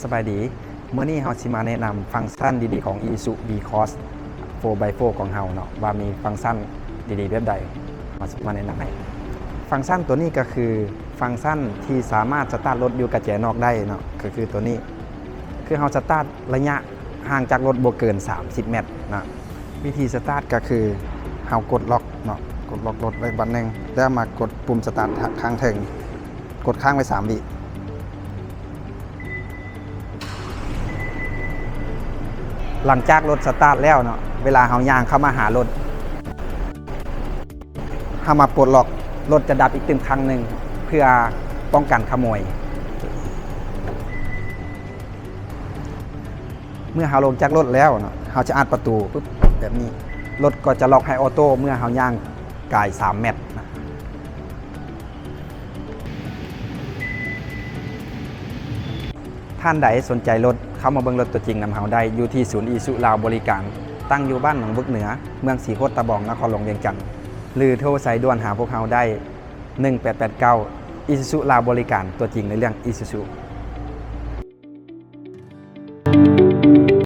สบายดีเมื่อนี้เราสิมาแนะนำฟังก์ชันดีๆของ Isuzu V-Cross 4x4 ของเราเนาะว่ามีฟังก์ชันดีๆแบบใดมาแนะนำให้ฟังก์ชันตัวนี้ก็คือฟังก์ชันที่สามารถสตาร์ทรถอยู่กับแจนอกได้เนาะก็คือตัวนี้คือเราสตาร์ทระยะห่างจากรถบ่เกิน30 เมตรนะวิธีสตาร์ทก็คือเรากดล็อกเนาะกดล็อกรถไว้บันหนึ่งแล้วมากดปุ่มสตาร์ทข้างถึงกดค้างไว้3 วิหลังจากรถสตาร์ทแล้วเนาะเวลาเฮาย่างเข้ามาหารถเฮามาปลดล็อกรถจะดับอีกตึงครั้งหนึ่งเพื่อป้องกันขโมยเมื่อเฮาลงจากรถแล้วเนาะเฮาจะอัดประตูปุ๊บแบบนี้รถก็จะล็อกให้ออโต้เมื่อเฮาย่างกาย3 เมตรนะท่านใดสนใจรถเข้ามาเบิ่งรถตัวจริงนำเฮาได้อยู่ที่ศูนย์อีซูลาวบริการตั้งอยู่บ้านหนองบึกเหนือเมืองศรีโคตรตะบองนครหลวงเวียงจันทน์หรือโทรสายด่วนหาพวกเฮาได้1889อีซูซูลาวบริการตัวจริงในเรื่องอีซูซู